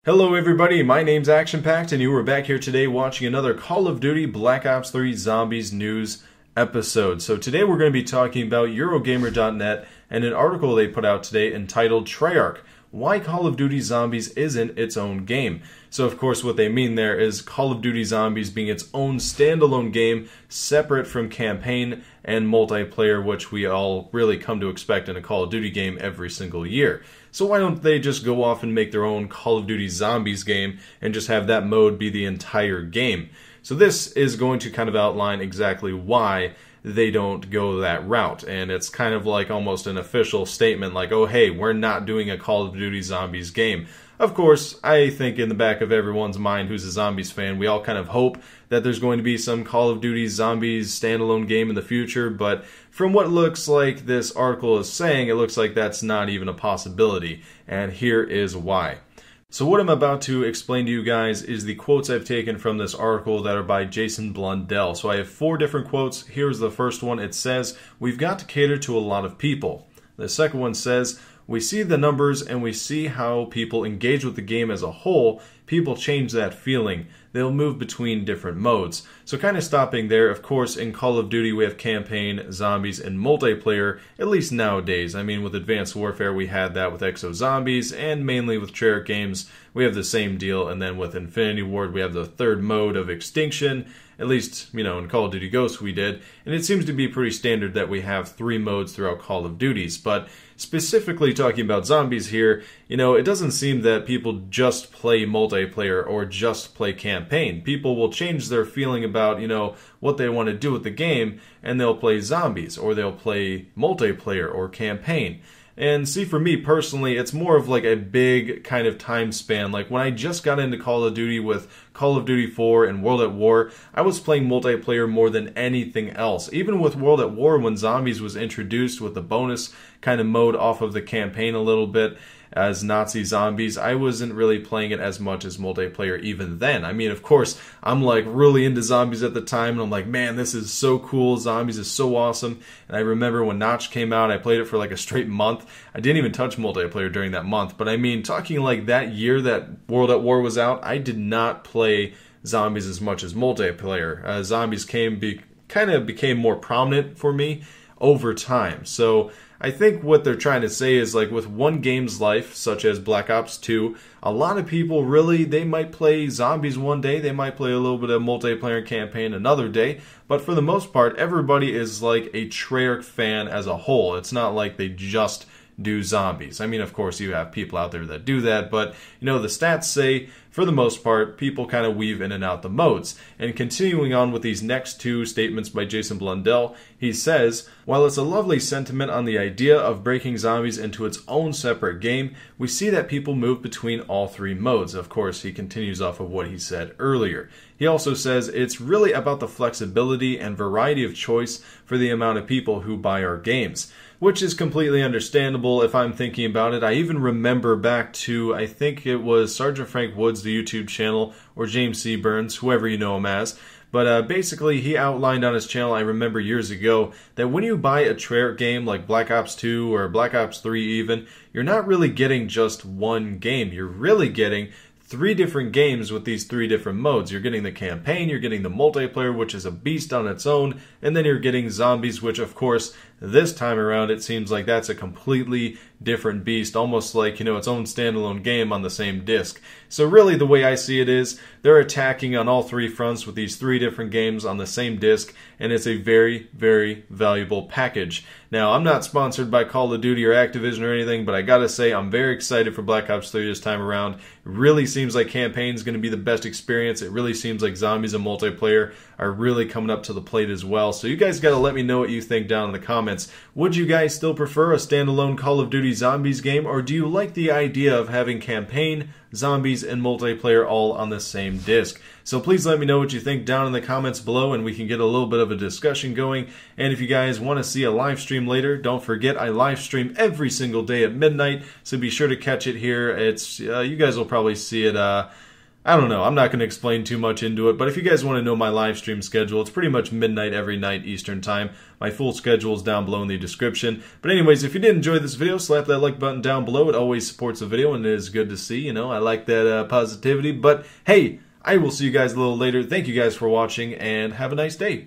Hello everybody, my name's ActionPacked and you are back here today watching another Call of Duty Black Ops 3 Zombies news episode. So today we're going to be talking about Eurogamer.net and an article they put out today entitled Treyarch, Why Call of Duty Zombies Isn't Its Own Game. So of course what they mean there is Call of Duty Zombies being its own standalone game separate from campaign and multiplayer, which we all really come to expect in a Call of Duty game every single year. So why don't they just go off and make their own Call of Duty Zombies game and just have that mode be the entire game? So this is going to kind of outline exactly why they don't go that route, and it's kind of like almost an official statement like, oh hey, we're not doing a Call of Duty Zombies game. Of course, I think in the back of everyone's mind who's a Zombies fan, we all kind of hope that there's going to be some Call of Duty Zombies standalone game in the future, but from what looks like this article is saying, it looks like that's not even a possibility, and here is why. So what I'm about to explain to you guys is the quotes I've taken from this article that are by Jason Blundell. So I have 4 different quotes. Here's the first one. It says, "We've got to cater to a lot of people." The second one says, "We see the numbers and we see how people engage with the game as a whole. People change that feeling. They'll move between different modes." So kind of stopping there, of course, in Call of Duty we have campaign, zombies, and multiplayer, at least nowadays. I mean, with Advanced Warfare we had that with Exo Zombies, and mainly with Treyarch games we have the same deal, and then with Infinity Ward we have the third mode of Extinction. At least, you know, in Call of Duty Ghosts we did, and it seems to be pretty standard that we have 3 modes throughout Call of Duties. But specifically talking about zombies here, you know, it doesn't seem that people just play multiplayer or just play campaign. People will change their feeling about, you know, what they want to do with the game, and they'll play zombies, or they'll play multiplayer or campaign. And see, for me personally, it's more of like a big kind of time span. Like when I just got into Call of Duty with Call of Duty 4 and World at War, I was playing multiplayer more than anything else. Even with World at War, when Zombies was introduced with the bonus kind of mode off of the campaign a little bit as Nazi zombies, I wasn't really playing it as much as multiplayer even then. I mean, of course, I'm like really into zombies at the time, and I'm like, man, this is so cool, zombies is so awesome. And I remember when Notch came out, I played it for like a straight month. I didn't even touch multiplayer during that month, but I mean, talking like that year that World at War was out, I did not play zombies as much as multiplayer. Zombies kind of became more prominent for me over time. So I think what they're trying to say is, like, with one game's life, such as Black Ops 2, a lot of people really, they might play zombies one day, they might play a little bit of multiplayer campaign another day, but for the most part, everybody is like a Treyarch fan as a whole. It's not like they just do zombies. I mean, of course, you have people out there that do that, but, you know, the stats say, for the most part, people kind of weave in and out the modes. And continuing on with these next 2 statements by Jason Blundell, he says, "While it's a lovely sentiment on the idea of breaking zombies into its own separate game, we see that people move between all 3 modes." Of course, he continues off of what he said earlier. He also says, "It's really about the flexibility and variety of choice for the amount of people who buy our games." Which is completely understandable if I'm thinking about it. I even remember back to, I think it was Sergeant Frank Woods, the YouTube channel, or James C. Burns, whoever you know him as. But basically, he outlined on his channel, I remember years ago, that when you buy a Treyarch game like Black Ops 2 or Black Ops 3 even, you're not really getting just one game. You're really getting 3 different games with these 3 different modes. You're getting the campaign, you're getting the multiplayer, which is a beast on its own, and then you're getting zombies, which of course, this time around, it seems like that's a completely different beast, almost like, you know, its own standalone game on the same disc. So really, the way I see it is, they're attacking on all 3 fronts with these 3 different games on the same disc, and it's a very, very valuable package. Now, I'm not sponsored by Call of Duty or Activision or anything, but I gotta say, I'm very excited for Black Ops 3 this time around. It really seems like campaign is going to be the best experience. It really seems like zombies and multiplayer are really coming up to the plate as well. So you guys gotta let me know what you think down in the comments. Would you guys still prefer a standalone Call of Duty Zombies game, or do you like the idea of having campaign, zombies, and multiplayer all on the same disc? So please let me know what you think down in the comments below, and we can get a little bit of a discussion going. And if you guys want to see a live stream later, don't forget I live stream every single day at midnight, so be sure to catch it here. It's you guys will probably see it I don't know. I'm not going to explain too much into it, but if you guys want to know my live stream schedule, it's pretty much midnight every night Eastern time. My full schedule is down below in the description. But anyways, if you did enjoy this video, slap that like button down below. It always supports the video, and it is good to see. You know, I like that positivity. But hey, I will see you guys a little later. Thank you guys for watching, and have a nice day.